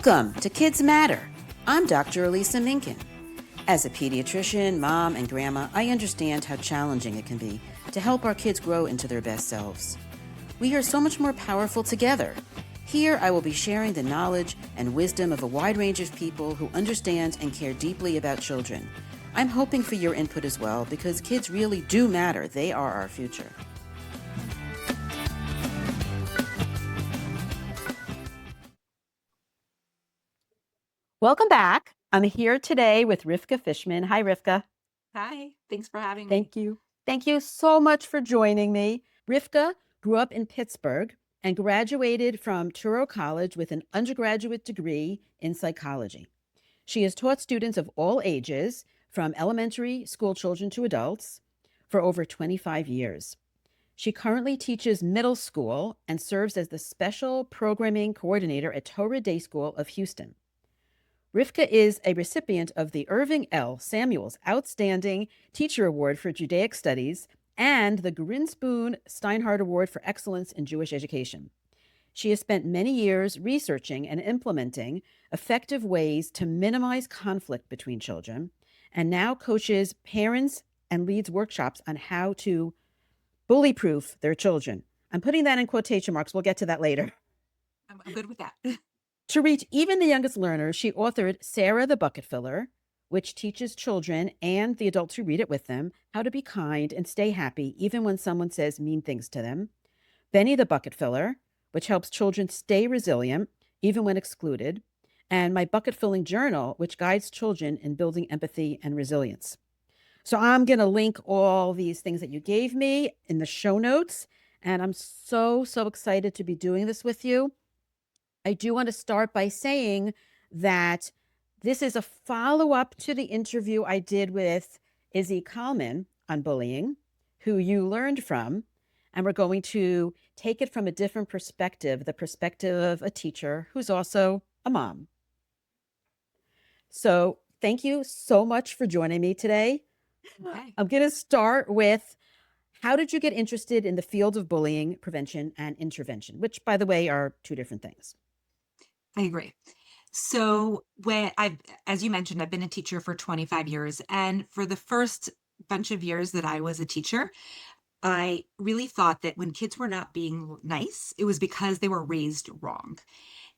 Welcome to Kids Matter. I'm Dr. Elisa Minkin. As a pediatrician, mom, and grandma, I understand how challenging it can be to help our kids grow into their best selves. We are so much more powerful together. Here, I will be sharing the knowledge and wisdom of a wide range of people who understand and care deeply about children. I'm hoping for your input as well, because kids really do matter. They are our future. Welcome back. I'm here today with Rivka Fishman. Hi, Rivka. Hi, thanks for having me. Thank you. Thank you so much for joining me. Rivka grew up in Pittsburgh and graduated from Touro College with an undergraduate degree in psychology. She has taught students of all ages, from elementary school children to adults, for over 25 years. She currently teaches middle school and serves as the special programming coordinator at Torah Day School of Houston. Rivka is a recipient of the Irving L. Samuels Outstanding Teacher Award for Judaic Studies and the Grinspoon Steinhardt Award for Excellence in Jewish Education. She has spent many years researching and implementing effective ways to minimize conflict between children, and now coaches parents and leads workshops on how to bullyproof their children. I'm putting that in quotation marks. We'll get to that later. I'm good with that. To reach even the youngest learners, she authored Sara the Bucket Filler, which teaches children and the adults who read it with them how to be kind and stay happy even when someone says mean things to them. Benny the Bucket Filler, which helps children stay resilient even when excluded. And my Bucket Filling Journal, which guides children in building empathy and resilience. So I'm going to link all these things that you gave me in the show notes. And I'm so excited to be doing this with you. I do want to start by saying that this is a follow-up to the interview I did with Izzy Kalman on bullying, who you learned from, and we're going to take it from a different perspective, the perspective of a teacher who's also a mom. So thank you so much for joining me today. Okay. I'm going to start with, how did you get interested in the field of bullying prevention and intervention, which, by the way, are two different things? I agree. So as you mentioned, I've been a teacher for 25 years. And for the first bunch of years that I was a teacher, I really thought that when kids were not being nice, it was because they were raised wrong.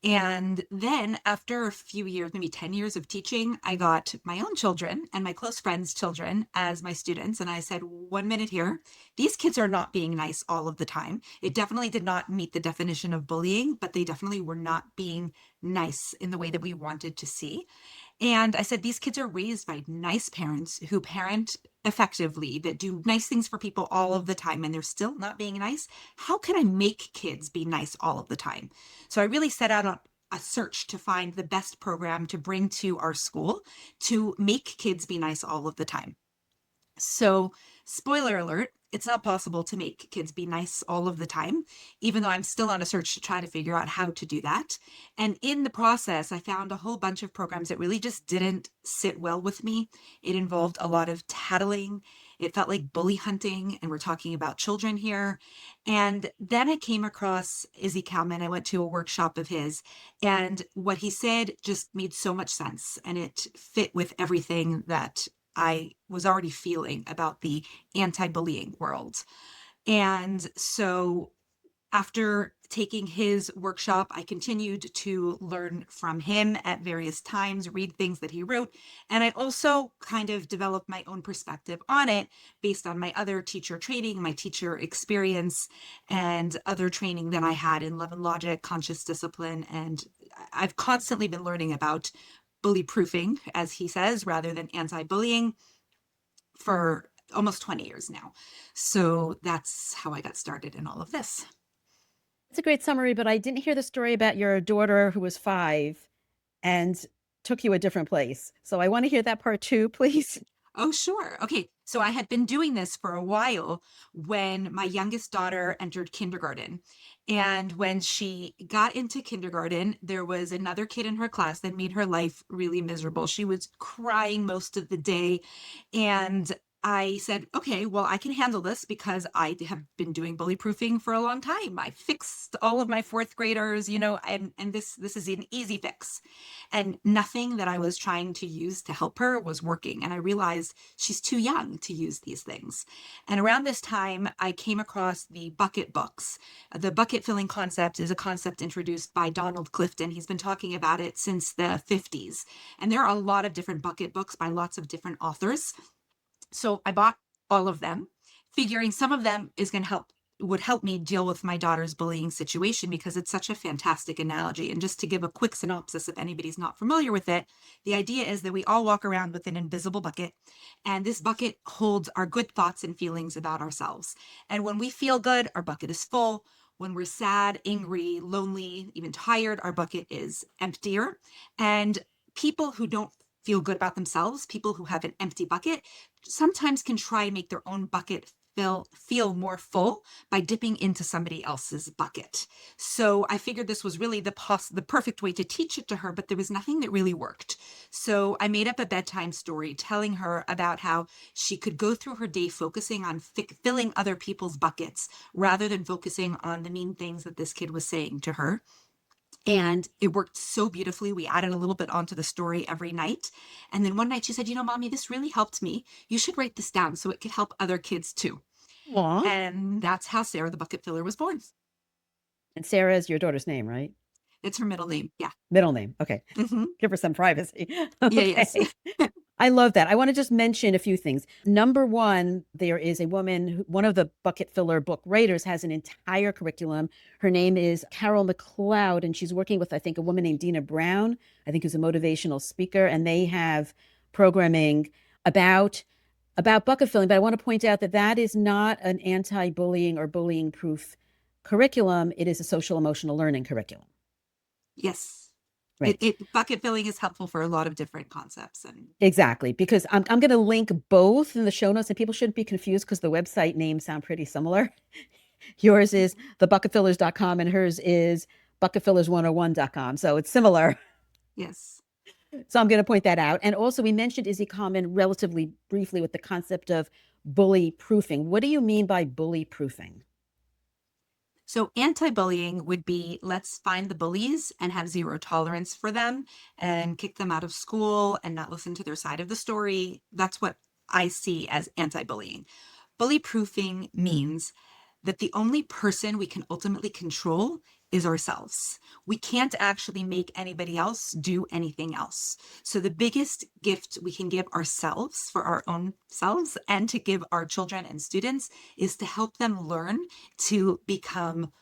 And then after a few years, maybe 10 years of teaching, I got my own children and my close friends' children as my students. And I said, 1 minute here, these kids are not being nice all of the time. It definitely did not meet the definition of bullying, but they definitely were not being nice in the way that we wanted to see. And I said, these kids are raised by nice parents who parent effectively, that do nice things for people all of the time, and they're still not being nice. How can I make kids be nice all of the time? So I really set out on a search to find the best program to bring to our school to make kids be nice all of the time. So, spoiler alert, it's not possible to make kids be nice all of the time, even though I'm still on a search to try to figure out how to do that. And in the process, I found a whole bunch of programs that really just didn't sit well with me. It involved a lot of tattling. It felt like bully hunting, and we're talking about children here. And then I came across Izzy Kalman. I went to a workshop of his, and what he said just made so much sense, and it fit with everything that I was already feeling about the anti-bullying world. And so after taking his workshop, I continued to learn from him at various times, read things that he wrote. And I also kind of developed my own perspective on it based on my other teacher training, my teacher experience, and other training that I had in love and logic, conscious discipline. And I've constantly been learning about bully proofing, as he says, rather than anti-bullying, for almost 20 years now. So that's how I got started in all of this. It's a great summary, but I didn't hear the story about your daughter who was 5 and took you a different place. So I want to hear that part too, please. Oh, sure. Okay. So I had been doing this for a while when my youngest daughter entered kindergarten. And when she got into kindergarten, there was another kid in her class that made her life really miserable. She was crying most of the day. And I said, okay, well, I can handle this because I have been doing bully proofing for a long time. I fixed all of my fourth graders, and this is an easy fix. And nothing that I was trying to use to help her was working. And I realized she's too young to use these things. And around this time, I came across the bucket books. The bucket filling concept is a concept introduced by Donald Clifton. He's been talking about it since the 50s. And there are a lot of different bucket books by lots of different authors. So I bought all of them, figuring some of them would help me deal with my daughter's bullying situation because it's such a fantastic analogy. And just to give a quick synopsis, if anybody's not familiar with it, the idea is that we all walk around with an invisible bucket, and this bucket holds our good thoughts and feelings about ourselves. And when we feel good, our bucket is full. When we're sad, angry, lonely, even tired, our bucket is emptier. And people who don't feel good about themselves, people who have an empty bucket, sometimes can try and make their own bucket feel more full by dipping into somebody else's bucket. So I figured this was really the perfect way to teach it to her, but there was nothing that really worked. So I made up a bedtime story telling her about how she could go through her day focusing on filling other people's buckets rather than focusing on the mean things that this kid was saying to her. And it worked so beautifully. We added a little bit onto the story every night. And then one night she said, Mommy, this really helped me. You should write this down so it could help other kids too. Aw. And that's how Sara the Bucket Filler was born. And Sarah is your daughter's name, right? It's her middle name. Yeah. Middle name. Okay. Hmm. Give her some privacy. Yeah, yes. Okay. I love that. I want to just mention a few things. Number one, there is a woman, one of the bucket filler book writers has an entire curriculum. Her name is Carol McLeod, and she's working with, I think, a woman named Dina Brown, I think who's a motivational speaker, and they have programming about bucket filling. But I want to point out that that is not an anti-bullying or bullying proof curriculum. It is a social emotional learning curriculum. Yes. Right. Bucket filling is helpful for a lot of different concepts. And Exactly, because I'm going to link both in the show notes, and people shouldn't be confused because the website names sound pretty similar. Yours is thebucketfillers.com and hers is bucketfillers101.com. So it's similar. yes. So I'm going to point that out. And also, we mentioned Izzy Kalman relatively briefly with the concept of bully proofing. What do you mean by bully proofing? So anti-bullying would be, let's find the bullies and have zero tolerance for them and kick them out of school and not listen to their side of the story. That's what I see as anti-bullying. Bully proofing means that the only person we can ultimately control is ourselves. We can't actually make anybody else do anything else. So the biggest gift we can give ourselves for our own selves and to give our children and students is to help them learn to become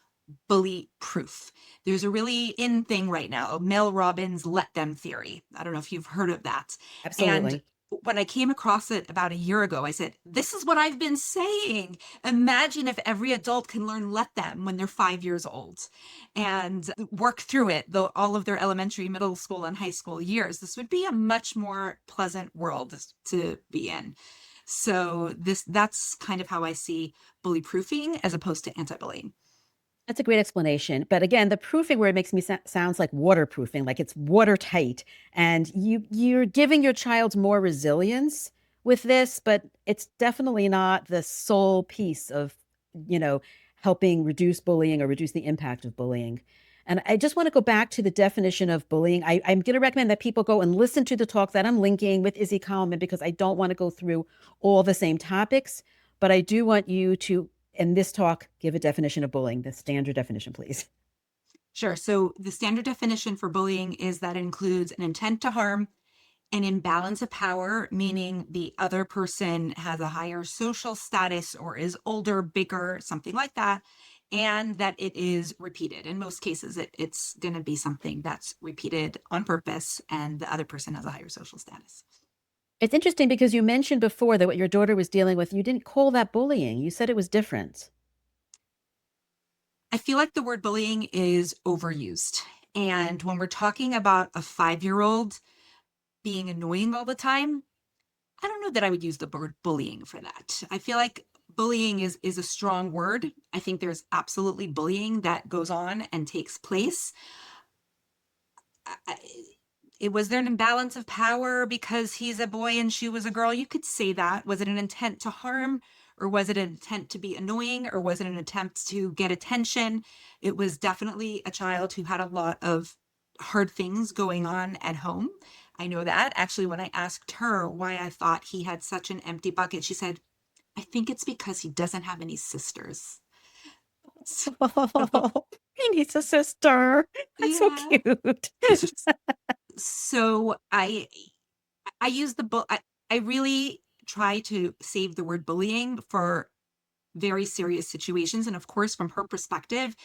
bully proof. There's a really in thing right now, Mel Robbins' let them theory. I don't know if you've heard of that. And Absolutely. when I came across it about a year ago, I said, this is what I've been saying. Imagine if every adult can learn let them when they're 5 years old and work through it, though all of their elementary, middle school, and high school years. This would be a much more pleasant world to be in. So that's kind of how I see bully proofing as opposed to anti-bullying. That's a great explanation. But again, the proofing word makes me sounds like waterproofing, like it's watertight. And you're giving your child more resilience with this, but it's definitely not the sole piece of, you know, helping reduce bullying or reduce the impact of bullying. And I just want to go back to the definition of bullying. I'm going to recommend that people go and listen to the talk that I'm linking with Izzy Kalman because I don't want to go through all the same topics, but I do want you to in this talk, give a definition of bullying, the standard definition, please. Sure. So the standard definition for bullying is that it includes an intent to harm, an imbalance of power, meaning the other person has a higher social status or is older, bigger, something like that, and that it is repeated. In most cases, it's going to be something that's repeated on purpose, and the other person has a higher social status. It's interesting because you mentioned before that what your daughter was dealing with, you didn't call that bullying. You said it was different. I feel like the word bullying is overused. And when we're talking about a 5-year-old being annoying all the time, I don't know that I would use the word bullying for that. I feel like bullying is a strong word. I think there's absolutely bullying that goes on and takes place. I, Was there an imbalance of power because he's a boy and she was a girl? You could say that. Was it an intent to harm, or was it an intent to be annoying, or was it an attempt to get attention? It was definitely a child who had a lot of hard things going on at home. I know that. Actually, when I asked her why I thought he had such an empty bucket, she said, I think it's because he doesn't have any sisters. So, Oh, he needs a sister. That's so yeah. cute. So I use the book. I really try to save the word bullying for very serious situations. And of course, from her perspective,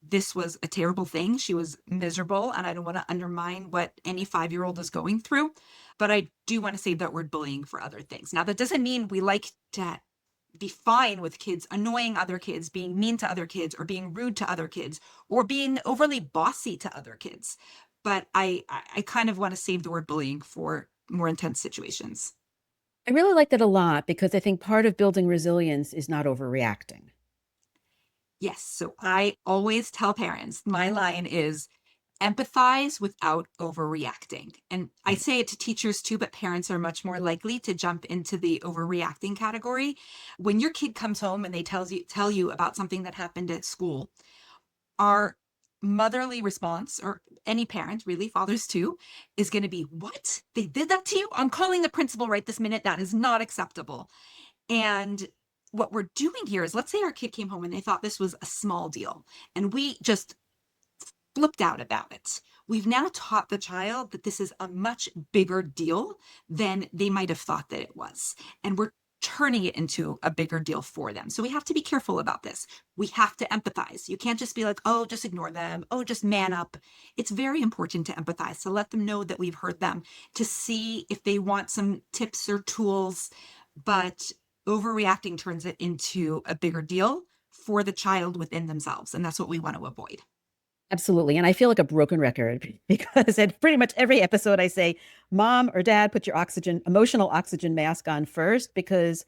this was a terrible thing. She was miserable, and I don't want to undermine what any 5-year-old is going through. But I do want to save that word bullying for other things. Now, that doesn't mean we like to be fine with kids annoying other kids, being mean to other kids, or being rude to other kids, or being overly bossy to other kids. But I kind of want to save the word bullying for more intense situations. I really like that a lot because I think part of building resilience is not overreacting. Yes. So I always tell parents, my line is empathize without overreacting. And I Right. say it to teachers too, but parents are much more likely to jump into the overreacting category. When your kid comes home and they tell you about something that happened at school, our motherly response, or any parent, really, fathers too, is going to be, what? They did that to you? I'm calling the principal right this minute. That is not acceptable. And what we're doing here is, let's say our kid came home and they thought this was a small deal, and we just flipped out about it. We've now taught the child that this is a much bigger deal than they might have thought that it was. And we're turning it into a bigger deal for them. So we have to be careful about this. We have to empathize. You can't just be like, oh, just ignore them. Oh, just man up. It's very important to empathize, to let them know that we've heard them, to see if they want some tips or tools. But overreacting turns it into a bigger deal for the child within themselves. And that's what we want to avoid. Absolutely. And I feel like a broken record because at pretty much every episode I say, Mom or Dad, put your emotional oxygen mask on first because,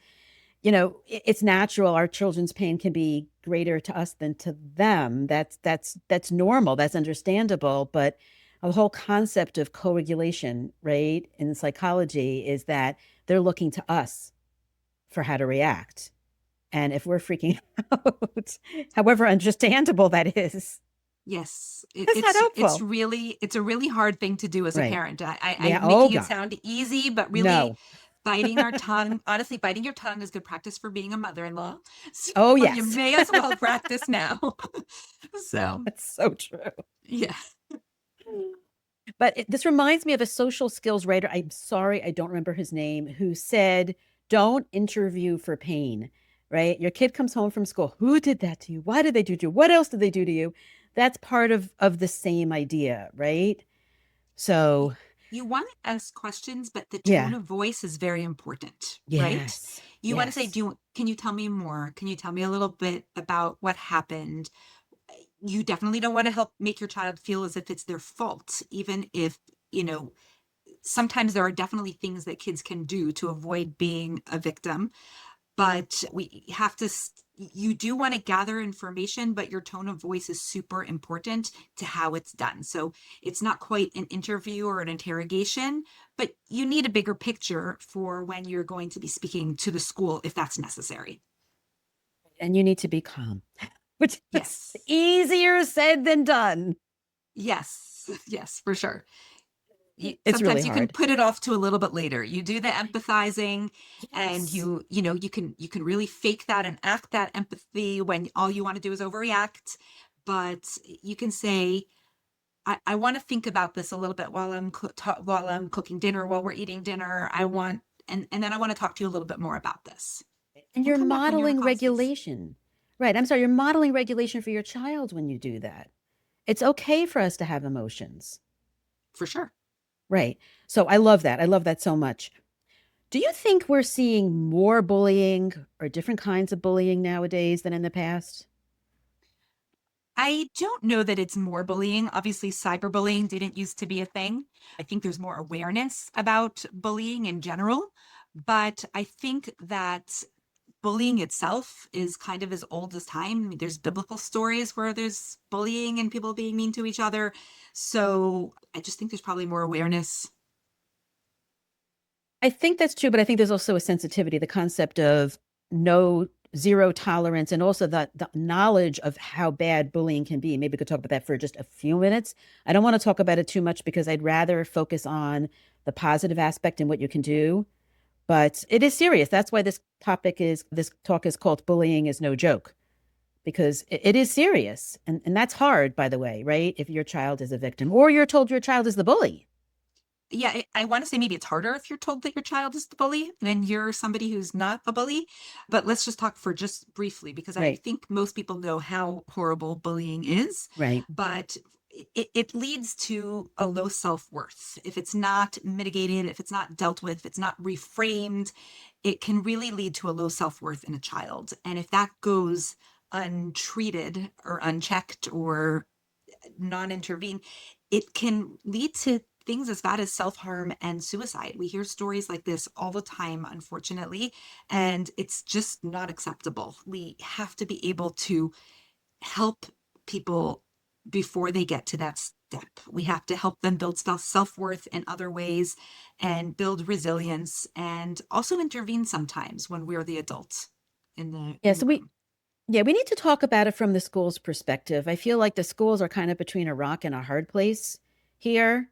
it's natural. Our children's pain can be greater to us than to them. That's normal. That's understandable. But the whole concept of co-regulation, right, in psychology is that they're looking to us for how to react. And if we're freaking out, however understandable that is, Yes, that's not helpful. it's a really hard thing to do as a Right. parent. Yeah. I'm Oh making it God. sound easy, but really No. biting our tongue, honestly, biting your tongue is good practice for being a mother-in-law. So Oh you yes. may as well practice now. So, That's so true. yeah. But this reminds me of a social skills writer. I'm sorry, I don't remember his name, who said, don't interview for pain, right? Your kid comes home from school. Who did that to you? Why did they do to you? What else did they do to you? That's part of the same idea, right? Y- So, You want to ask questions, but the tone yeah. of voice is very important, right? Yes. You want to say, Yes. can you tell me more? Can you tell me a little bit about what happened? You definitely don't want to help make your child feel as if it's their fault, even if, you know, sometimes there are definitely things that kids can do to avoid being a victim, but you do want to gather information, but your tone of voice is super important to how it's done. So it's not quite an interview or an interrogation, but you need a bigger picture for when you're going to be speaking to the school if that's necessary. And you need to be calm, which is Yes. easier said than done. Yes. Yes, for sure. It's really Sometimes you can hard. put it off to a little bit later. You do the empathizing, and Yes. you can really fake that and act that empathy when all you want to do is overreact. But you can say, I want to think about this a little bit while while I'm cooking dinner, while we're eating dinner. And then I want to talk to you a little bit more about this. And And you're come back when you're in a modeling calm space. regulation. Right. I'm sorry. You're modeling regulation for your child when you do that. It's okay for us to have emotions. For sure. Right. So I love that. I love that so much. Do you think we're seeing more bullying or different kinds of bullying nowadays than in the past? I don't know that it's more bullying. Obviously, cyberbullying didn't used to be a thing. I think there's more awareness about bullying in general, but I think that bullying itself is kind of as old as time. I mean, there's biblical stories where there's bullying and people being mean to each other. So I just think there's probably more awareness. I think that's true, but I think there's also a sensitivity, the concept of no zero tolerance, and also the knowledge of how bad bullying can be. Maybe we could talk about that for just a few minutes. I don't want to talk about it too much because I'd rather focus on the positive aspect and what you can do. But it is serious. That's why this talk is called Bullying is No Joke, because it is serious. And that's hard, by the way, right? If your child is a victim or you're told your child is the bully. Yeah, I want to say maybe it's harder if you're told that your child is the bully than you're somebody who's not a bully. But let's just talk for just briefly, because I Right, think most people know how horrible bullying is, right. but it leads to a low self-worth. If it's not mitigated, if it's not dealt with, if it's not reframed, it can really lead to a low self-worth in a child. And if that goes untreated or unchecked or non-intervene, it can lead to things as bad as self-harm and suicide. We hear stories like this all the time, unfortunately, and it's just not acceptable. We have to be able to help people before they get to that step. We have to help them build self-worth in other ways and build resilience, and also intervene sometimes when we're the adults in the Yeah, in the so we room. yeah, we need to talk about it from the school's perspective. I feel like the schools are kind of between a rock and a hard place here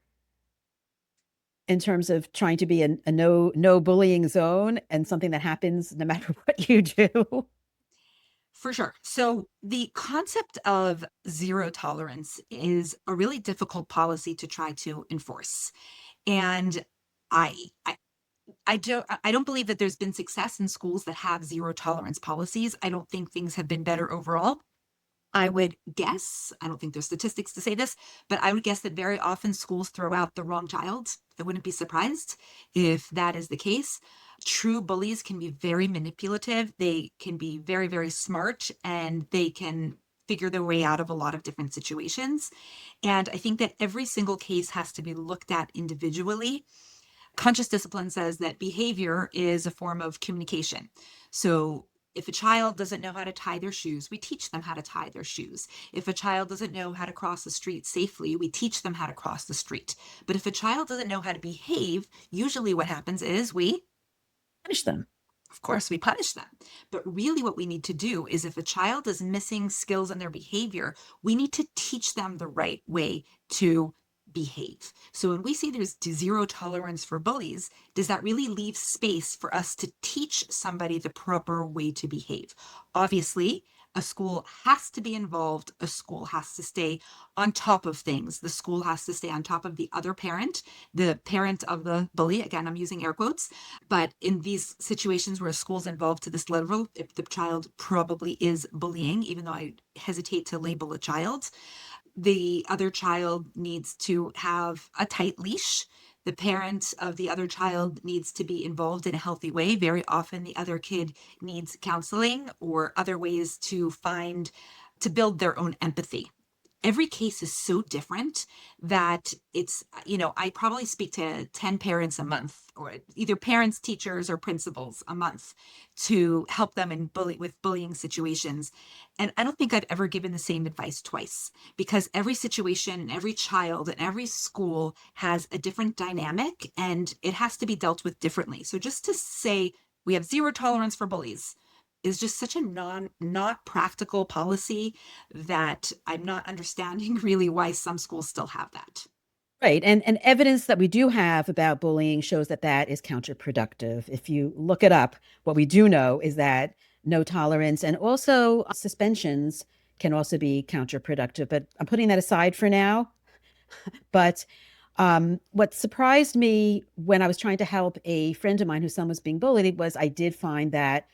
in terms of trying to be a no bullying zone and something that happens no matter what you do. For sure. So the concept of zero tolerance is a really difficult policy to try to enforce. And I, I I don't believe that there's been success in schools that have zero tolerance policies. I don't think things have been better overall. I would guess, I don't think there's statistics to say this, but I would guess that very often schools throw out the wrong child. I wouldn't be surprised if that is the case. True bullies can be very manipulative. They can be very, very smart, and they can figure their way out of a lot of different situations. And I think that every single case has to be looked at individually. Conscious discipline says that behavior is a form of communication. So if a child doesn't know how to tie their shoes, we teach them how to tie their shoes. If a child doesn't know how to cross the street safely, we teach them how to cross the street. But if a child doesn't know how to behave, usually what happens is we, Punish them. of course, we punish them. But really, what we need to do is if a child is missing skills in their behavior, we need to teach them the right way to behave. So when we say there's zero tolerance for bullies, does that really leave space for us to teach somebody the proper way to behave? Obviously, a school has to be involved. A school has to stay on top of things. The school has to stay on top of the other parent, the parent of the bully. Again, I'm using air quotes. But in these situations where a school's involved to this level, if the child probably is bullying, even though I hesitate to label a child, the other child needs to have a tight leash. The parent of the other child needs to be involved in a healthy way. Very often, the other kid needs counseling or other ways to build their own empathy. Every case is so different that I probably speak to 10 parents a month, or either parents, teachers, or principals a month, to help them with bullying situations. And I don't think I've ever given the same advice twice, because every situation and every child and every school has a different dynamic, and it has to be dealt with differently. So just to say we have zero tolerance for bullies is just such a not practical policy that I'm not understanding really why some schools still have that. Right. And evidence that we do have about bullying shows that that is counterproductive. If you look it up, what we do know is that no tolerance and also suspensions can also be counterproductive. But I'm putting that aside for now. But what surprised me when I was trying to help a friend of mine whose son was being bullied was I did find that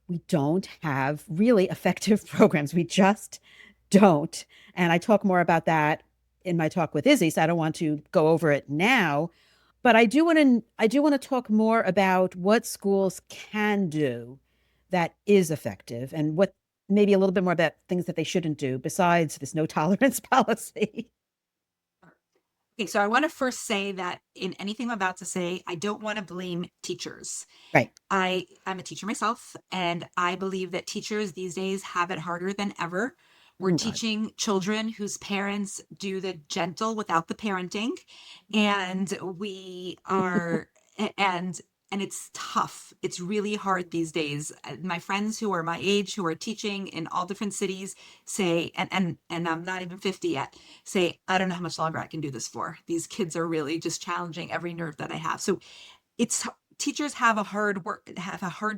we don't have really effective programs. We just don't. And I talk more about that in my talk with Izzy, so I don't want to go over it now. But I do want to talk more about what schools can do that is effective and what maybe a little bit more about things that they shouldn't do besides this no tolerance policy. Okay, so I want to first say that in anything I'm about to say, I don't want to blame teachers. Right. I'm a teacher myself, and I believe that teachers these days have it harder than ever. We're Oh, God. teaching children whose parents do the gentle without the parenting, and we are and it's tough. It's really hard these days. My friends who are my age, who are teaching in all different cities, say, and I'm not even 50 yet, say, I don't know how much longer I can do this for. These kids are really just challenging every nerve that I have. So it's teachers have a hard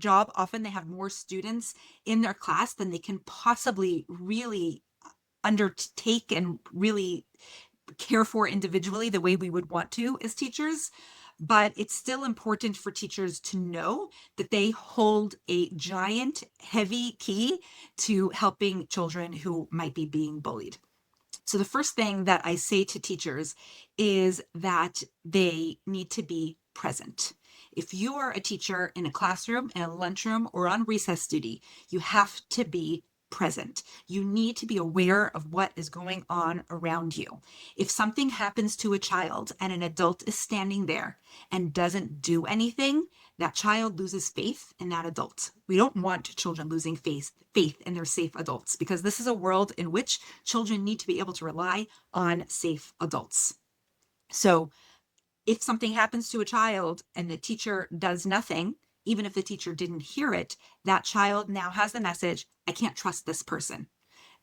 job. Often they have more students in their class than they can possibly really undertake and really care for individually the way we would want to as teachers. But it's still important for teachers to know that they hold a giant, heavy key to helping children who might be being bullied. So, the first thing that I say to teachers is that they need to be present. If you are a teacher in a classroom, in a lunchroom, or on recess duty, you have to be present. You need to be aware of what is going on around you. If something happens to a child and an adult is standing there and doesn't do anything, that child loses faith in that adult. We don't want children losing faith in their safe adults, because this is a world in which children need to be able to rely on safe adults. So if something happens to a child and the teacher does nothing, even if the teacher didn't hear it, that child now has the message, I can't trust this person.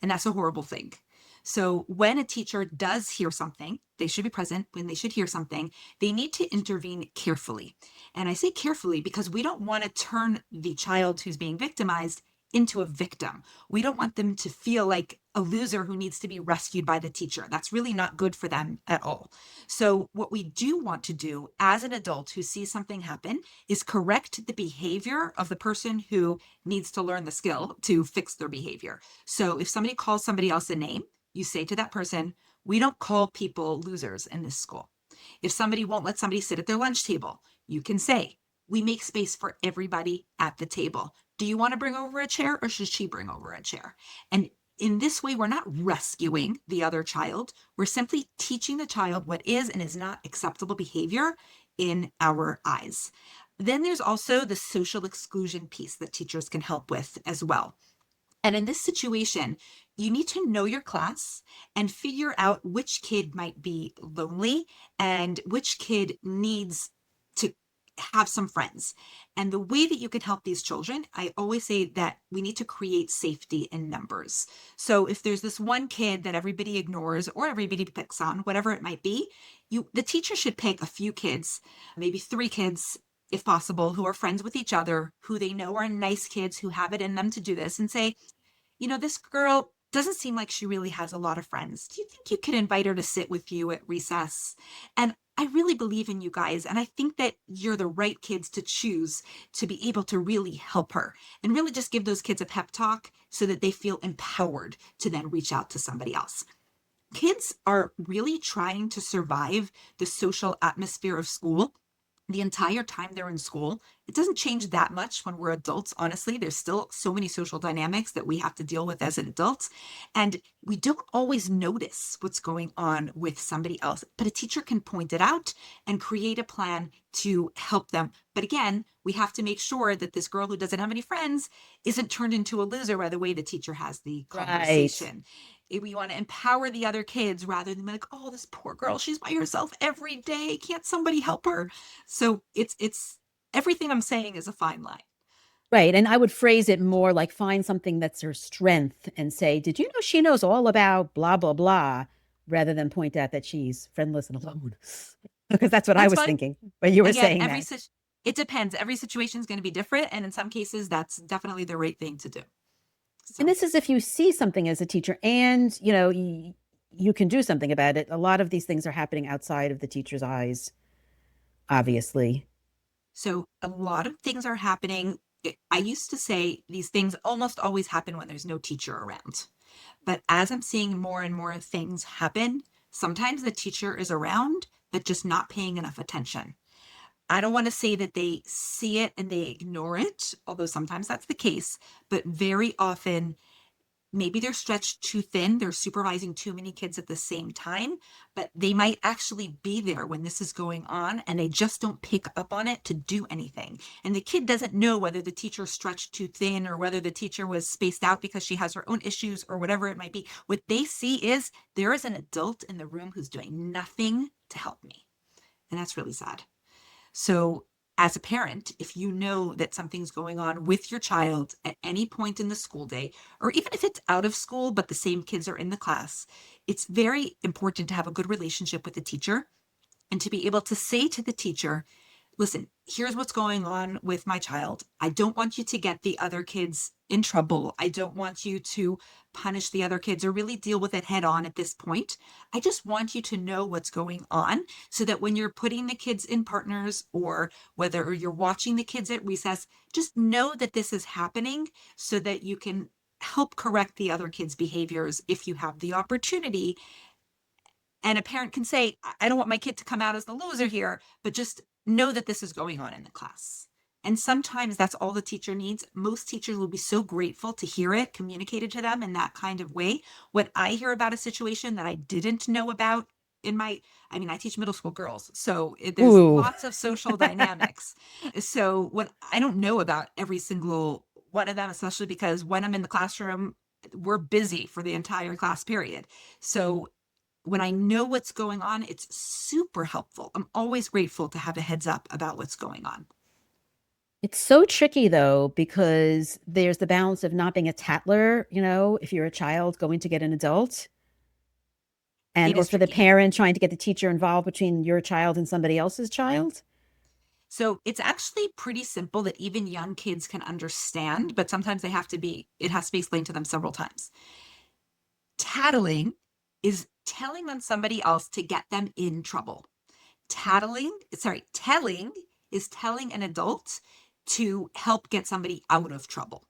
And that's a horrible thing. So when a teacher does hear something, they should be present. When they should hear something, they need to intervene carefully. And I say carefully because we don't want to turn the child who's being victimized into a victim. We don't want them to feel like a loser who needs to be rescued by the teacher. That's really not good for them at all. So what we do want to do as an adult who sees something happen is correct the behavior of the person who needs to learn the skill to fix their behavior. So if somebody calls somebody else a name, you say to that person, we don't call people losers in this school. If somebody won't let somebody sit at their lunch table, you can say, we make space for everybody at the table. Do you want to bring over a chair, or should she bring over a chair? And in this way, we're not rescuing the other child. We're simply teaching the child what is and is not acceptable behavior in our eyes. Then there's also the social exclusion piece that teachers can help with as well. And in this situation, you need to know your class and figure out which kid might be lonely and which kid needs to have some friends. And the way that you can help these children, I always say that we need to create safety in numbers. So if there's this one kid that everybody ignores or everybody picks on, whatever it might be, the teacher should pick a few kids, maybe 3 kids if possible, who are friends with each other, who they know are nice kids who have it in them to do this, and say, this girl doesn't seem like she really has a lot of friends. Do you think you could invite her to sit with you at recess? And I really believe in you guys. And I think that you're the right kids to choose to be able to really help her, and really just give those kids a pep talk so that they feel empowered to then reach out to somebody else. Kids are really trying to survive the social atmosphere of school the entire time they're in school. It doesn't change that much when we're adults, honestly. There's still so many social dynamics that we have to deal with as adults. And we don't always notice what's going on with somebody else, but a teacher can point it out and create a plan to help them. But again, we have to make sure that this girl who doesn't have any friends isn't turned into a loser by the way the teacher has the Right. conversation. We want to empower the other kids rather than be like, oh, this poor girl, she's by herself every day. Can't somebody help her? So it's everything I'm saying is a fine line. Right. And I would phrase it more like find something that's her strength and say, did you know she knows all about blah, blah, blah, rather than point out that she's friendless and alone? Because that's what I That's was fine. thinking when you were Again, saying that. it depends. Every situation is going to be different, and in some cases, that's definitely the right thing to do. And So, this is if you see something as a teacher and, you can do something about it. A lot of these things are happening outside of the teacher's eyes, obviously. so a lot of things are happening. I used to say these things almost always happen when there's no teacher around. But as I'm seeing more and more things happen, sometimes the teacher is around, but just not paying enough attention. I don't want to say that they see it and they ignore it, although sometimes that's the case, but very often maybe they're stretched too thin, they're supervising too many kids at the same time, but they might actually be there when this is going on and they just don't pick up on it to do anything. And the kid doesn't know whether the teacher stretched too thin or whether the teacher was spaced out because she has her own issues or whatever it might be. What they see is there is an adult in the room who's doing nothing to help me. And that's really sad. So, as a parent, if you know that something's going on with your child at any point in the school day, or even if it's out of school, but the same kids are in the class, it's very important to have a good relationship with the teacher and to be able to say to the teacher, listen, here's what's going on with my child. I don't want you to get the other kids in trouble. I don't want you to punish the other kids or really deal with it head on at this point. I just want you to know what's going on so that when you're putting the kids in partners or whether you're watching the kids at recess, just know that this is happening so that you can help correct the other kids' behaviors if you have the opportunity. And a parent can say, I don't want my kid to come out as the loser here, but just know that this is going on in the class. And sometimes that's all the teacher needs. Most teachers will be so grateful to hear it communicated to them in that kind of way. When I hear about a situation that I didn't know about in I teach middle school girls, so there's Ooh. lots of social dynamics. So when I don't know about every single one of them, especially because when I'm in the classroom, we're busy for the entire class period. So when I know what's going on, it's super helpful. I'm always grateful to have a heads up about what's going on. It's so tricky though, because there's the balance of not being a tattler, if you're a child going to get an adult, and It or is for the tricky. parent trying to get the teacher involved between your child and somebody else's child. So it's actually pretty simple that even young kids can understand, but sometimes it has to be explained to them several times. Tattling is telling on somebody else to get them in trouble. Telling is telling an adult to help get somebody out of trouble.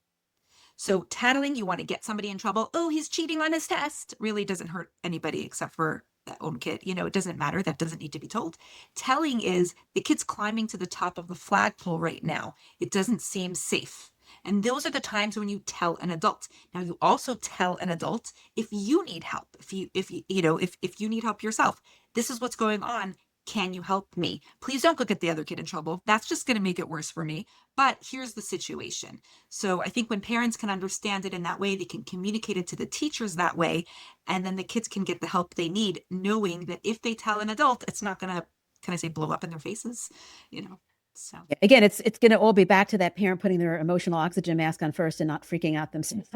So tattling, you want to get somebody in trouble. Oh, he's cheating on his test. Really doesn't hurt anybody except for that own kid. It doesn't matter. That doesn't need to be told. Telling is the kid's climbing to the top of the flagpole right now. It doesn't seem safe. And those are the times when you tell an adult. Now you also tell an adult if you need help, if you need help yourself. This is what's going on. Can you help me? Please don't go get the other kid in trouble. That's just going to make it worse for me. But here's the situation. So I think when parents can understand it in that way, they can communicate it to the teachers that way, and then the kids can get the help they need, knowing that if they tell an adult, it's not going to, can I say, blow up in their faces, you know? So Again, it's going to all be back to that parent putting their emotional oxygen mask on first and not freaking out themselves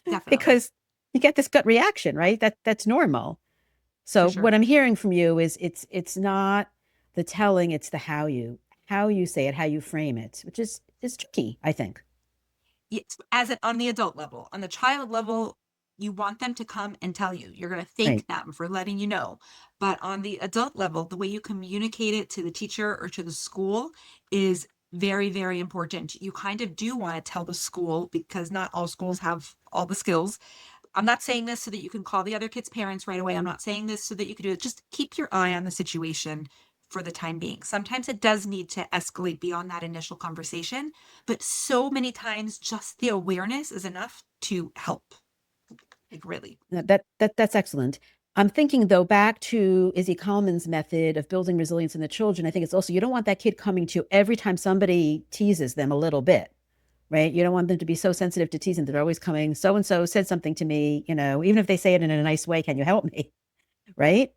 definitely. because you get this gut reaction, right? That's normal. For So sure. what I'm hearing from you is it's not the telling, it's the how you say it, how you frame it, which is tricky, I think. Yes, on the adult level. On the child level, you want them to come and tell you. You're going to Right. thank them for letting you know. But on the adult level, the way you communicate it to the teacher or to the school is very, very important. You kind of do want to tell the school because not all schools have all the skills. I'm not saying this so that you can call the other kids' parents right away. I'm not saying this so that you can do it. Just keep your eye on the situation for the time being. Sometimes it does need to escalate beyond that initial conversation, but so many times just the awareness is enough to help. Like really. That's excellent. I'm thinking though back to Izzy Kalman's method of building resilience in the children. I think it's also you don't want that kid coming to you every time somebody teases them a little bit, right? You don't want them to be so sensitive to teasing that they're always coming. So and so said something to me, even if they say it in a nice way, can you help me? Right?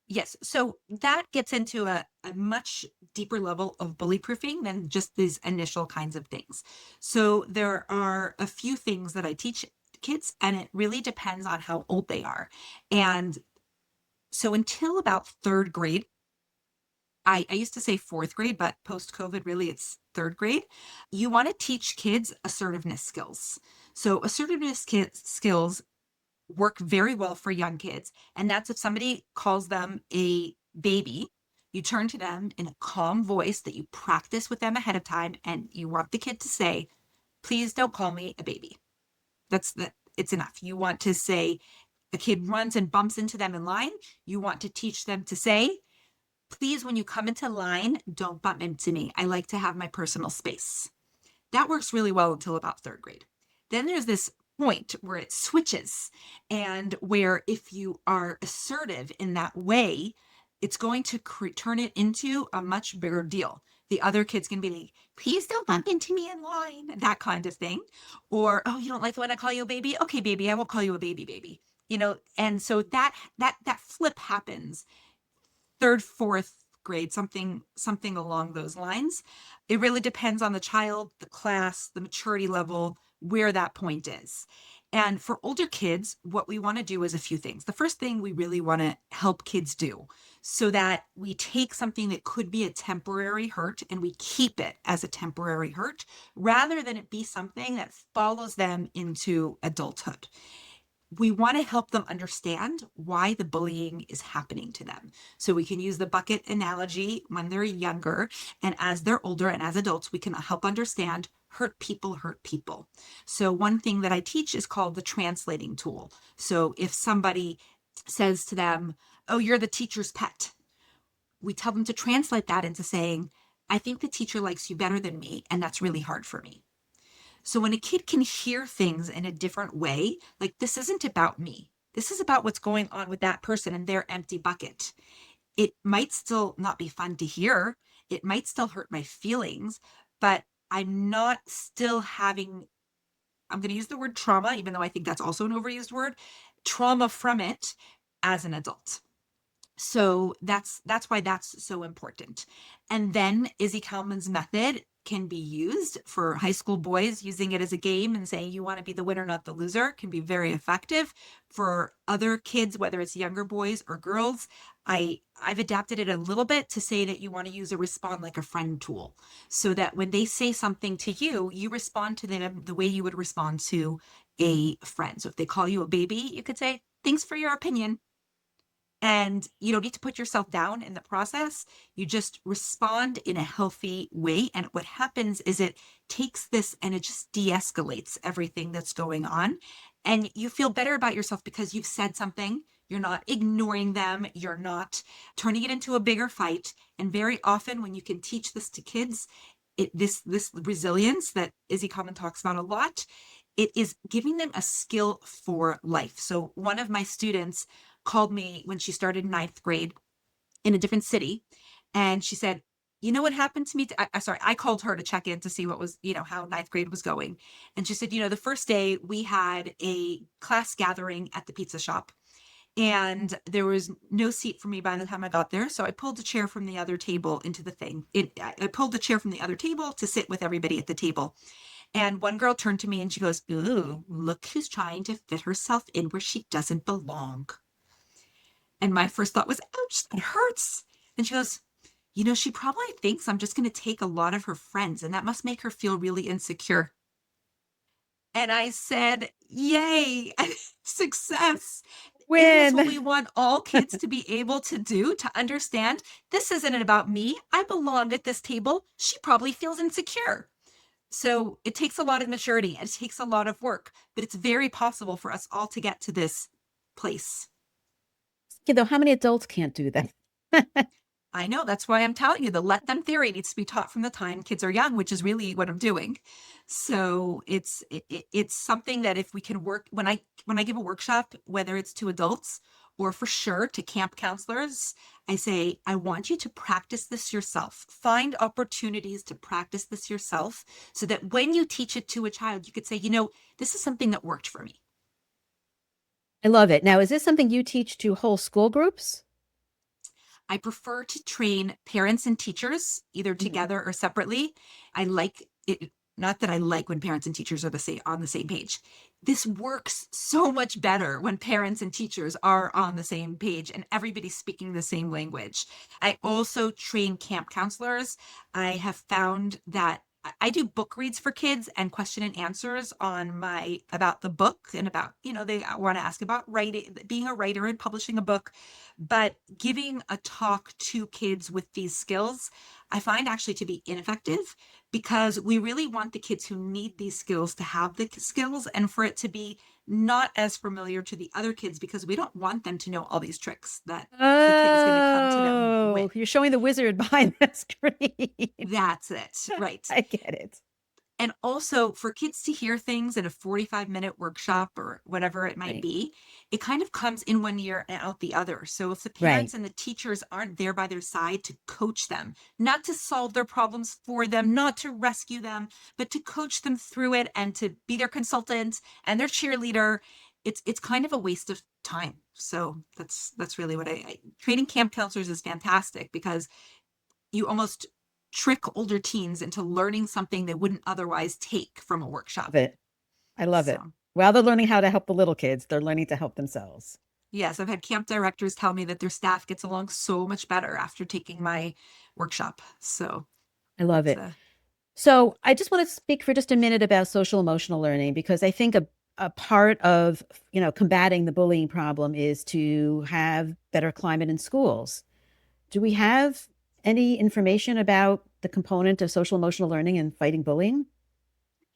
Yes. So that gets into a much deeper level of bully proofing than just these initial kinds of things. So there are a few things that I teach kids, and it really depends on how old they are. And so until about third grade, I used to say fourth grade, but post COVID, really it's third grade. You want to teach kids assertiveness skills. So skills work very well for young kids. And that's if somebody calls them a baby, you turn to them in a calm voice that you practice with them ahead of time. And you want the kid to say, please don't call me a baby. It's enough. You want to say, a kid runs and bumps into them in line. You want to teach them to say, please, when you come into line, don't bump into me. I like to have my personal space. That works really well until about third grade. Then there's this point where it switches, and where if you are assertive in that way, it's going to turn it into a much bigger deal. The other kids can be like, please don't bump into me in line, that kind of thing. Or, oh, you don't like the when I call you a baby? Okay, baby, I won't call you a baby, baby. And so that flip happens third, fourth grade, something along those lines. It really depends on the child, the class, the maturity level, where that point is. And for older kids, what we want to do is a few things. The first thing we really want to help kids do, so that we take something that could be a temporary hurt and we keep it as a temporary hurt, rather than it be something that follows them into adulthood. We want to help them understand why the bullying is happening to them. So we can use the bucket analogy when they're younger, and as they're older and as adults, we can help understand hurt people hurt people. So one thing that I teach is called the translating tool. So if somebody says to them, oh, you're the teacher's pet, we tell them to translate that into saying, I think the teacher likes you better than me, and that's really hard for me. So when a kid can hear things in a different way, like, this isn't about me, this is about what's going on with that person and their empty bucket. It might still not be fun to hear. It might still hurt my feelings, but I'm not still having, I'm going to use the word trauma, even though I think that's also an overused word, trauma from it as an adult. So that's why that's so important. And then Izzy Kalman's method can be used for high school boys, using it as a game and saying you want to be the winner, not the loser, can be very effective. For other kids, whether it's younger boys or girls, I've adapted it a little bit to say that you want to use a respond like a friend tool, so that when they say something to you, you respond to them the way you would respond to a friend. So if they call you a baby, you could say, thanks for your opinion. And you don't need to put yourself down in the process. You just respond in a healthy way. And what happens is it takes this and it just de-escalates everything that's going on. And you feel better about yourself because you've said something. You're not ignoring them. You're not turning it into a bigger fight. And very often when you can teach this to kids, this resilience that Izzy Kalman talks about a lot, it is giving them a skill for life. So one of my students called me when she started ninth grade in a different city. And she said, you know what happened to me? I called her to check in to see what was, how ninth grade was going. And she said, the first day we had a class gathering at the pizza shop, and there was no seat for me by the time I got there. So I pulled a chair from the other table into the thing. I pulled the chair from the other table to sit with everybody at the table. And one girl turned to me and she goes, ooh, look who's trying to fit herself in where she doesn't belong. And my first thought was, ouch, that hurts. And she goes, she probably thinks I'm just going to take a lot of her friends, and that must make her feel really insecure. And I said, yay, success. Isn't this what we Win. want all kids to be able to do, to understand this isn't about me? I belong at this table. She probably feels insecure. So it takes a lot of maturity. It takes a lot of work, but it's very possible for us all to get to this place. Though, how many adults can't do that? I know. That's why I'm telling you the let them theory needs to be taught from the time kids are young, which is really what I'm doing. So it's something that if we can work, when I give a workshop, whether it's to adults or for sure to camp counselors, I say, I want you to practice this yourself. Find opportunities to practice this yourself, so that when you teach it to a child, you could say, this is something that worked for me. I love it. Now, is this something you teach to whole school groups? I prefer to train parents and teachers either together or separately. I like it, not that I like when parents and teachers are on the same page. This works so much better when parents and teachers are on the same page and everybody's speaking the same language. I also train camp counselors. I have found that I do book reads for kids and question and answers about the book, and about, they want to ask about writing, being a writer and publishing a book. But giving a talk to kids with these skills, I find actually to be ineffective, because we really want the kids who need these skills to have the skills, and for it to be not as familiar to the other kids, because we don't want them to know all these tricks that the kid is going to come to them Oh, with. you're showing the wizard behind the screen. That's it. Right. I get it. And also for kids to hear things in a 45-minute workshop or whatever it might Right. be, it kind of comes in one ear and out the other. So if the Right. parents and the teachers aren't there by their side to coach them, not to solve their problems for them, not to rescue them, but to coach them through it and to be their consultant and their cheerleader, it's kind of a waste of time. So that's really what I training camp counselors is fantastic because you almost trick older teens into learning something they wouldn't otherwise take from a Love workshop. it. I love it. So, While they're learning how to help the little kids, they're learning to help themselves. yes, I've had camp directors tell me that their staff gets along so much better after taking my workshop. So, I love it's it. So I just want to speak for just a minute about social emotional learning because I think a part of, combating the bullying problem is to have better climate in schools. Do we have any information about the component of social emotional learning in fighting bullying?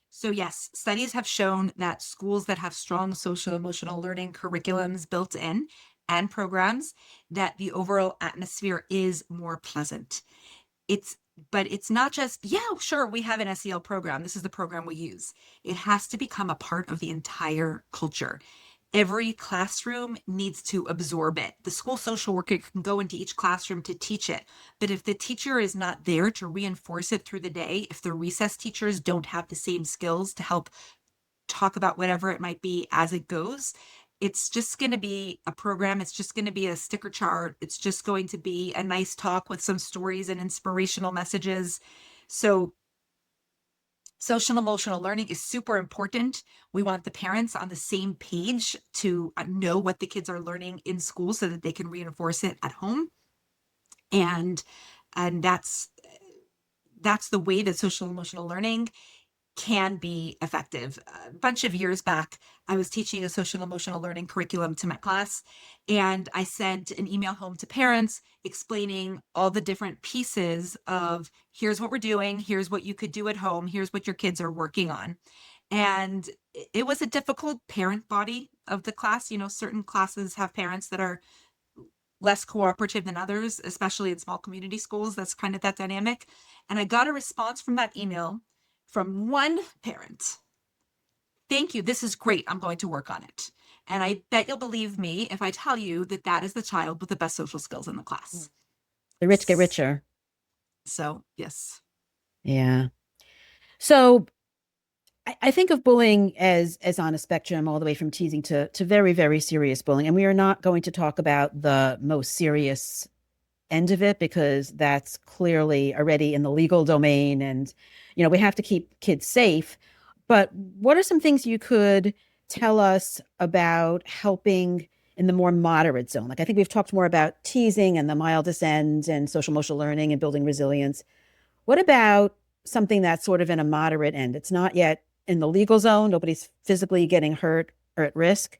So, yes, studies have shown that schools that have strong social emotional learning curriculums built in and programs, that the overall atmosphere is more pleasant. It's but it's not just, yeah, sure, we have an SEL program. This is the program we use. It has to become a part of the entire culture. Every classroom needs to absorb it. The school social worker can go into each classroom to teach it. But if the teacher is not there to reinforce it through the day, if the recess teachers don't have the same skills to help talk about whatever it might be as it goes, it's just going to be a program. It's just going to be a sticker chart. It's just going to be a nice talk with some stories and inspirational messages. So, social emotional learning is super important. We want the parents on the same page to know what the kids are learning in school so that they can reinforce it at home. And and that's the way that social emotional learning can be effective. A bunch of years back, I was teaching a social emotional learning curriculum to my class, and I sent an email home to parents explaining all the different pieces of here's what we're doing, here's what you could do at home, here's what your kids are working on. And it was a difficult parent body of the class. Certain classes have parents that are less cooperative than others, especially in small community schools. That's kind of that dynamic. And I got a response from that email from one parent. Thank you. This is great. I'm going to work on it. And I bet you'll believe me if I tell you that that is the child with the best social skills in the class. The rich get richer. So, yes. Yeah. So I think of bullying as on a spectrum all the way from teasing to very, very serious bullying. And we are not going to talk about the most serious end of it because that's clearly already in the legal domain. And, we have to keep kids safe. But what are some things you could tell us about helping in the more moderate zone? Like, I think we've talked more about teasing and the mildest end and social emotional learning and building resilience. What about something that's sort of in a moderate end? It's not yet in the legal zone. Nobody's physically getting hurt or at risk,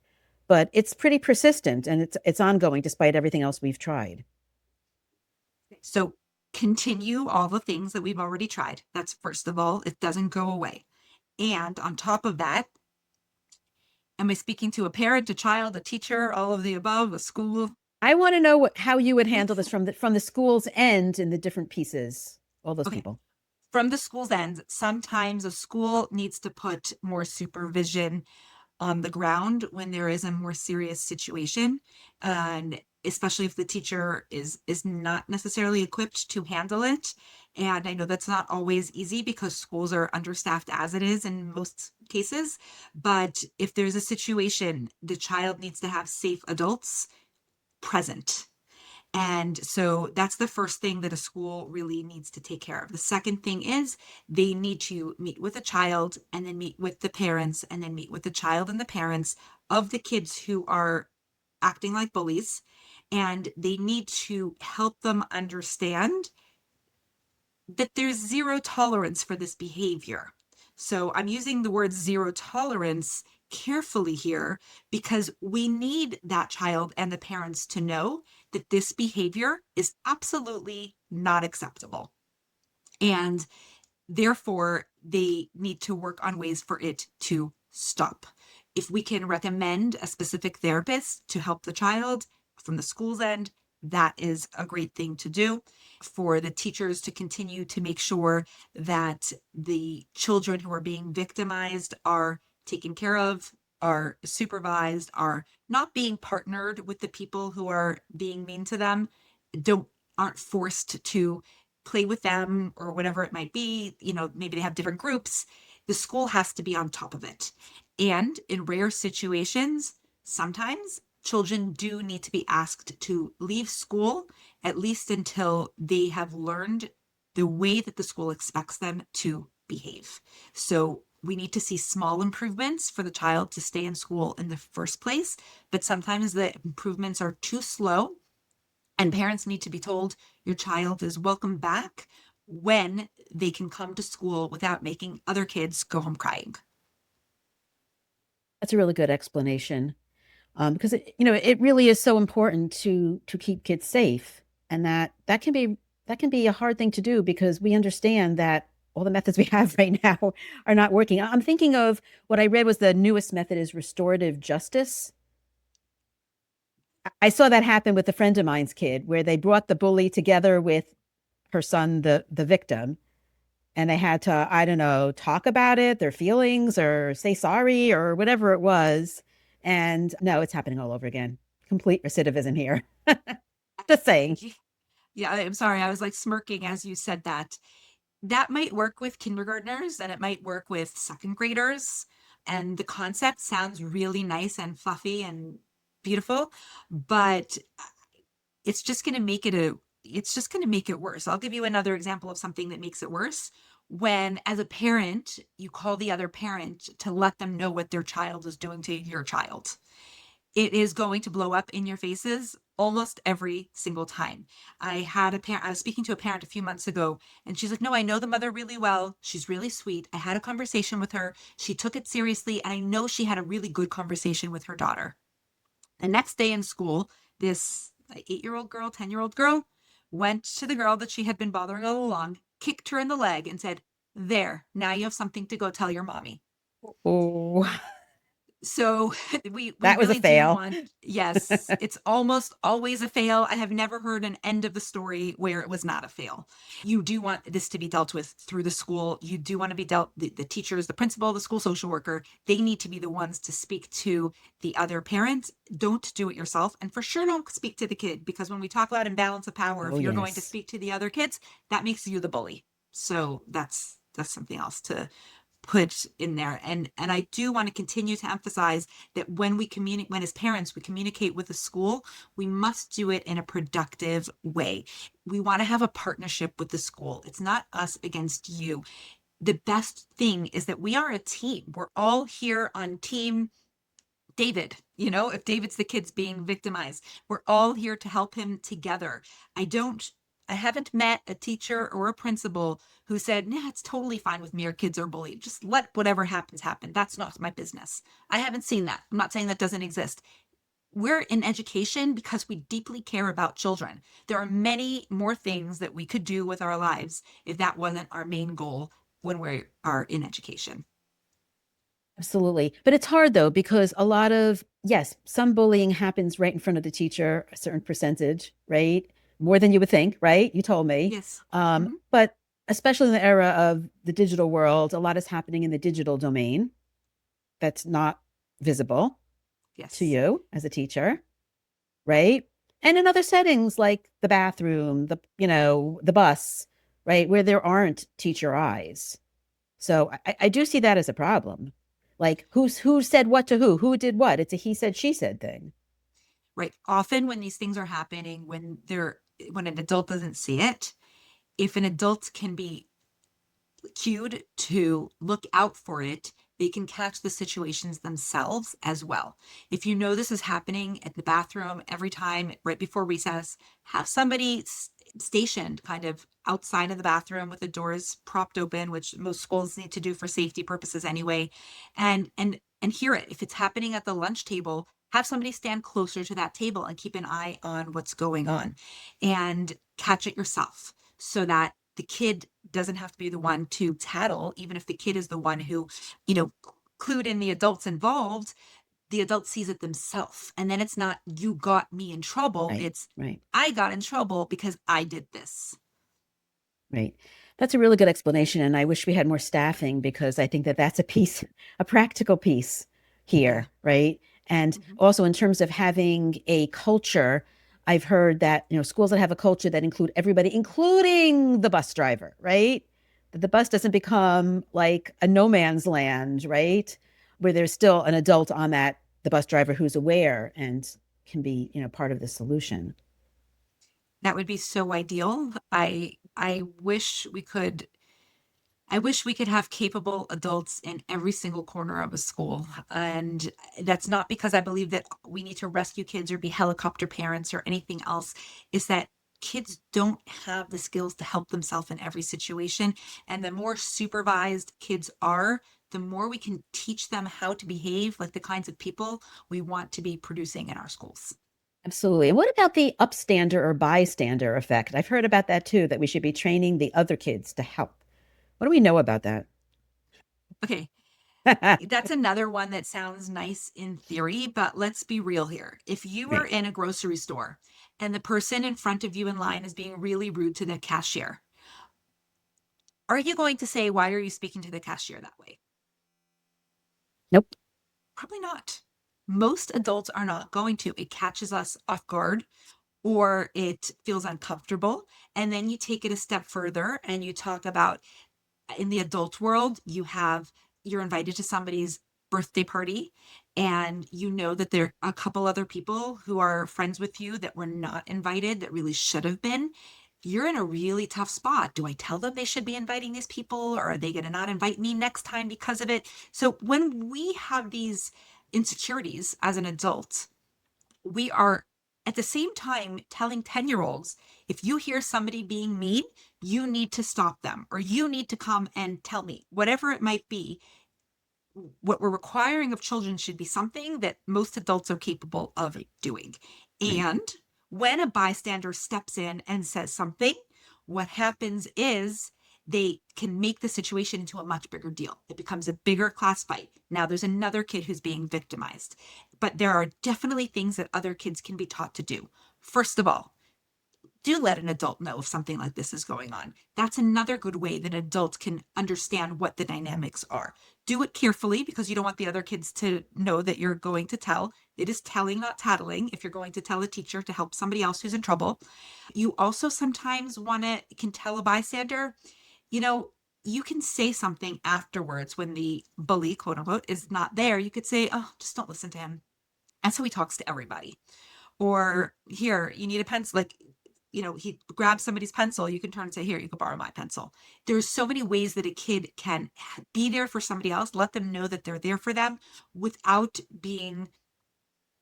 but it's pretty persistent and it's ongoing despite everything else we've tried. So, continue all the things that we've already tried. That's first of all, it doesn't go away. And on top of that, am I speaking to a parent, a child, a teacher, all of the above, a school? I want to know how you would handle this from the school's end in the different pieces, all those Okay. people. From the school's end, sometimes a school needs to put more supervision on the ground when there is a more serious situation, and especially if the teacher is not necessarily equipped to handle it. And I know that's not always easy because schools are understaffed as it is in most cases. But if there's a situation, the child needs to have safe adults present. And so that's the first thing that a school really needs to take care of. The second thing is they need to meet with a child and then meet with the parents and then meet with the child and the parents of the kids who are acting like bullies. And they need to help them understand that there's zero tolerance for this behavior. So I'm using the word zero tolerance carefully here because we need that child and the parents to know that this behavior is absolutely not acceptable. And therefore, they need to work on ways for it to stop. If we can recommend a specific therapist to help the child from the school's end, that is a great thing to do. For the teachers to continue to make sure that the children who are being victimized are taken care of, are supervised, are not being partnered with the people who are being mean to them, don't aren't forced to play with them or whatever it might be. Maybe they have different groups. The school has to be on top of it. And in rare situations, sometimes children do need to be asked to leave school, at least until they have learned the way that the school expects them to behave. So we need to see small improvements for the child to stay in school in the first place, but sometimes the improvements are too slow, and parents need to be told your child is welcome back when they can come to school without making other kids go home crying. That's a really good explanation. Because it really is so important to keep kids safe, and that can be a hard thing to do because we understand that all the methods we have right now are not working. I'm thinking of what I read was the newest method is restorative justice. I saw that happen with a friend of mine's kid, where they brought the bully together with her son, the victim, and they had to, I don't know, talk about it, their feelings, or say sorry, or whatever it was. And no, it's happening all over again. Complete recidivism here. Just saying. Yeah, I'm sorry. I was like smirking as you said that. That might work with kindergartners and it might work with second graders. And the concept sounds really nice and fluffy and beautiful, but it's just going to make it's just going to make it worse. I'll give you another example of something that makes it worse. When, as a parent, you call the other parent to let them know what their child is doing to your child, it is going to blow up in your faces almost every single time. I was speaking to a parent a few months ago, and she's like, no, I know the mother really well. She's really sweet. I had a conversation with her. She took it seriously, and I know she had a really good conversation with her daughter. The next day in school, this 8-year-old girl, 10-year-old girl, went to the girl that she had been bothering all along, kicked her in the leg, and said, there, now you have something to go tell your mommy. Oh, So we that was a really do fail. want, yes, it's almost always a fail. I have never heard an end of the story where it was not a fail. You do want this to be dealt with through the school. You do want to be the teachers, the principal, the school social worker, they need to be the ones to speak to the other parent. Don't do it yourself. And for sure, don't speak to the kid, because when we talk about imbalance of power, Oh, if you're going to yes. speak to the other kids, that makes you the bully. So that's something else to put in there. And I do want to continue to emphasize that when we communicate, when as parents we communicate with the school, we must do it in a productive way. We want to have a partnership with the school. It's not us against you. The best thing is that we are a team. We're all here on team David. If David's the kid's being victimized, we're all here to help him together. I don't, I haven't met a teacher or a principal who said, nah, it's totally fine with me or kids are bullied. Just let whatever happens happen. That's not my business. I haven't seen that. I'm not saying that doesn't exist. We're in education because we deeply care about children. There are many more things that we could do with our lives if that wasn't our main goal when we are in education. Absolutely. But it's hard though, because yes, some bullying happens right in front of the teacher, a certain percentage, right? More than you would think, right? You told me. Yes. Mhm. But especially in the era of the digital world, a lot is happening in the digital domain that's not visible to Yes. you as a teacher, right? And in other settings like the bathroom, the bus, right, where there aren't teacher eyes. So I do see that as a problem. Like who said what to who did what? It's a he said, she said thing. Right. Often when these things are happening, when an adult doesn't see it, if an adult can be cued to look out for it, they can catch the situations themselves as well. If you know this is happening at the bathroom every time right before recess, have somebody stationed kind of outside of the bathroom with the doors propped open, which most schools need to do for safety purposes anyway, and hear it. If it's happening at the lunch table, have somebody stand closer to that table and keep an eye on what's going on and catch it yourself so that the kid doesn't have to be the one to tattle, even if the kid is the one who, you know, clued in the adults involved. the adult sees it themselves. And then it's not, you got me in trouble. Right, It's, right, I got in trouble because I did this. right. That's a really good explanation. And I wish we had more staffing because I think that that's a piece, a practical piece Yeah. here, right? And Mhm. also in terms of having a culture, I've heard that, schools that have a culture that include everybody, including the bus driver, right? That the bus doesn't become like a no man's land, right? Where there's still an adult on that, the bus driver who's aware and can be, part of the solution. That would be so ideal. I wish we could have capable adults in every single corner of a school. And that's not because I believe that we need to rescue kids or be helicopter parents or anything else. It's that kids don't have the skills to help themselves in every situation. And the more supervised kids are, the more we can teach them how to behave like the kinds of people we want to be producing in our schools. Absolutely. And what about the upstander or bystander effect? I've heard about that too, that we should be training the other kids to help. What do we know about that? Okay, that's another one that sounds nice in theory, but let's be real here. If you are Right. in a grocery store and the person in front of you in line is being really rude to the cashier, are you going to say, "Why are you speaking to the cashier that way?" Nope. Probably not. Most adults are not going to. It catches us off guard or it feels uncomfortable. And then you take it a step further and you talk about in the adult world, you're invited to somebody's birthday party and you know that there are a couple other people who are friends with you that were not invited that really should have been. You're in a really tough spot. Do I tell them they should be inviting these people or are they going to not invite me next time because of it? So when we have these insecurities as an adult, we are at the same time telling 10-year-olds, if you hear somebody being mean, you need to stop them or you need to come and tell me, whatever it might be. What we're requiring of children should be something that most adults are capable of doing. Right. And when a bystander steps in and says something, what happens is they can make the situation into a much bigger deal. It becomes a bigger class fight. Now there's another kid who's being victimized. But there are definitely things that other kids can be taught to do. First of all, do let an adult know if something like this is going on. That's another good way that adults can understand what the dynamics are. Do it carefully because you don't want the other kids to know that you're going to tell. It is telling, not tattling, if you're going to tell a teacher to help somebody else who's in trouble. You also sometimes can tell a bystander, you know, you can say something afterwards when the bully, quote unquote, is not there. You could say, oh, just don't listen to him. That's how he talks to everybody. Or here, you need a pencil. Like, he grabs somebody's pencil, you can turn and say, here, you can borrow my pencil. There's so many ways that a kid can be there for somebody else, let them know that they're there for them without being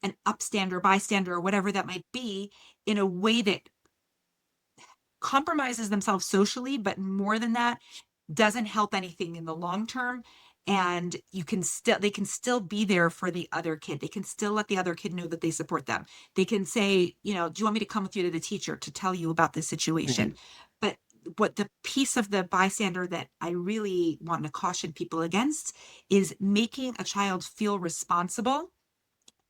an upstander, bystander, or whatever that might be, in a way that compromises themselves socially, but more than that, doesn't help anything in the long term. And they can still be there for the other kid. They can still let the other kid know that they support them. They can say, do you want me to come with you to the teacher to tell you about this situation? Right. But what the piece of the bystander that I really want to caution people against is making a child feel responsible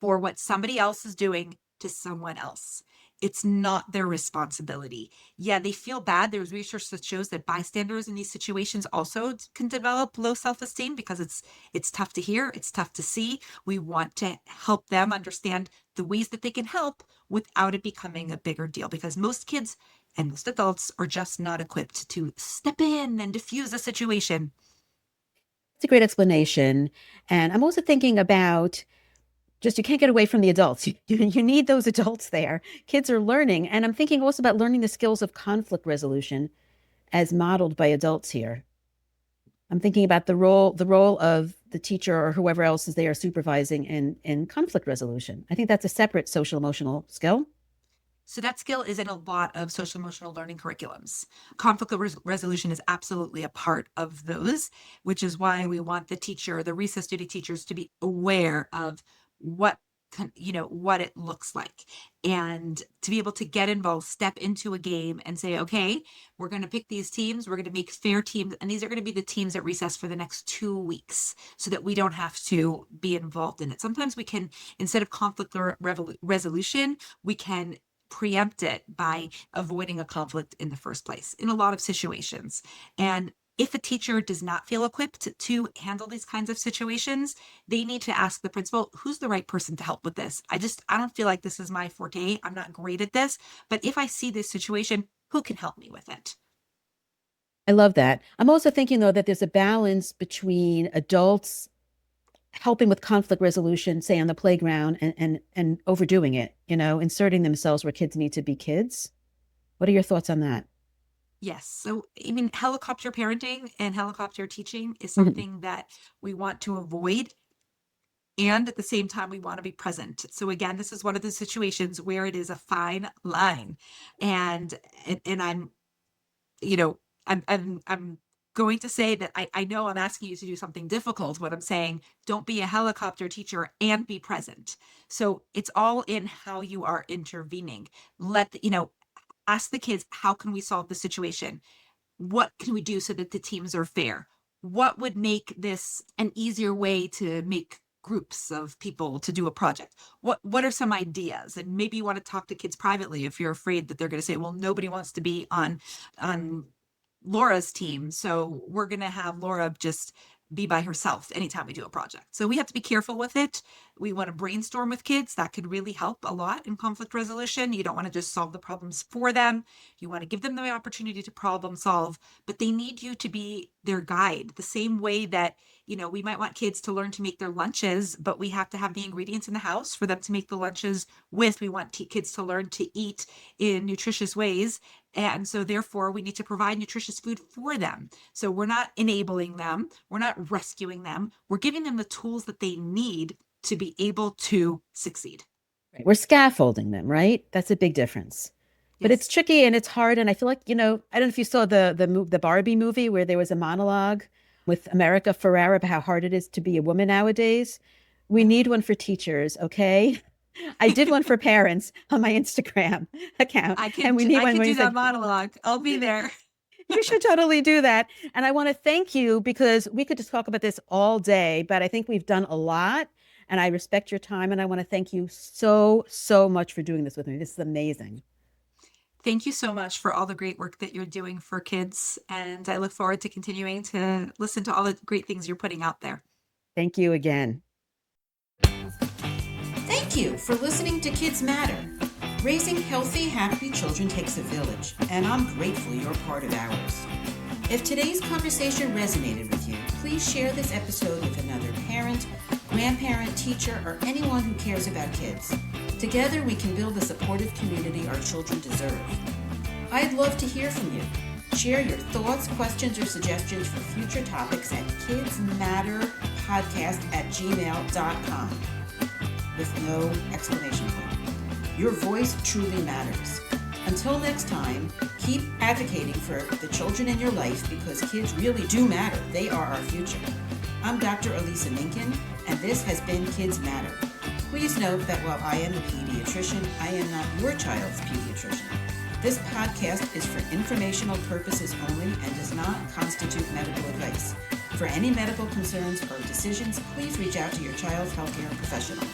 for what somebody else is doing to someone else. It's not their responsibility. Yeah, they feel bad. There's research that shows that bystanders in these situations also can develop low self-esteem because it's tough to hear, it's tough to see. We want to help them understand the ways that they can help without it becoming a bigger deal because most kids and most adults are just not equipped to step in and diffuse a situation. It's a great explanation. And I'm also thinking about just you can't get away from the adults. You need those adults there. Kids are learning. And I'm thinking also about learning the skills of conflict resolution as modeled by adults here. I'm thinking about the role of the teacher or whoever else is there supervising in conflict resolution. I think that's a separate social emotional skill. So that skill is in a lot of social emotional learning curriculums. Conflict resolution is absolutely a part of those, which is why we want the recess duty teachers to be aware of what what it looks like, and to be able to get involved, step into a game and say, okay, we're going to pick these teams, we're going to make fair teams, and these are going to be the teams at recess for the next 2 weeks, so that we don't have to be involved in it. Sometimes we can, instead of conflict or resolution, we can preempt it by avoiding a conflict in the first place in a lot of situations. And if a teacher does not feel equipped to handle these kinds of situations, they need to ask the principal, who's the right person to help with this? I don't feel like this is my forte. I'm not great at this, but if I see this situation, who can help me with it? I love that. I'm also thinking, though, that there's a balance between adults helping with conflict resolution, say on the playground, and overdoing it, inserting themselves where kids need to be kids. What are your thoughts on that? Yes. So, I mean, helicopter parenting and helicopter teaching is Mhm. something that we want to avoid. And at the same time, we want to be present. So again, this is one of the situations where it is a fine line. And I'm, you know, I'm going to say that I know I'm asking you to do something difficult when I'm saying don't be a helicopter teacher and be present. So it's all in how you are intervening. Ask the kids, how can we solve the situation? What can we do so that the teams are fair? What would make this an easier way to make groups of people to do a project? What are some ideas? And maybe you want to talk to kids privately if you're afraid that they're going to say, well, nobody wants to be on Laura's team, so we're going to have Laura just be by herself anytime we do a project. So we have to be careful with it. We want to brainstorm with kids. That could really help a lot in conflict resolution. You don't want to just solve the problems for them. You want to give them the opportunity to problem solve, but they need you to be their guide. The same way that, we might want kids to learn to make their lunches, but we have to have the ingredients in the house for them to make the lunches with. We want kids to learn to eat in nutritious ways. And so therefore we need to provide nutritious food for them. So we're not enabling them. We're not rescuing them. We're giving them the tools that they need to be able to succeed. Right. We're scaffolding them, right? That's a big difference. But it's Yes. tricky and it's hard. And I feel like, I don't know if you saw the Barbie movie where there was a monologue with America Ferrera about how hard it is to be a woman nowadays. We No. need one for teachers, okay? I did one for parents on my Instagram account, and we need I one could where you do that said, monologue. I'll be there. you should totally do that. And I want to thank you because we could just talk about this all day, but I think we've done a lot and I respect your time. And I want to thank you so, so much for doing this with me. This is amazing. Thank you so much for all the great work that you're doing for kids. And I look forward to continuing to listen to all the great things you're putting out there. Thank you again. Thank you for listening to Kids Matter. Raising healthy, happy children takes a village, and I'm grateful you're part of ours. If today's conversation resonated with you, please share this episode with another parent, grandparent, teacher, or anyone who cares about kids. Together, we can build the supportive community our children deserve. I'd love to hear from you. Share your thoughts, questions, or suggestions for future topics at kidsmatterpodcast@gmail.com with no exclamation point. Your voice truly matters. Until next time, keep advocating for the children in your life because kids really do matter. They are our future. I'm Dr. Elisa Minkin, and this has been Kids Matter. Please note that while I am a pediatrician, I am not your child's pediatrician. This podcast is for informational purposes only and does not constitute medical advice. For any medical concerns or decisions, please reach out to your child's healthcare professional.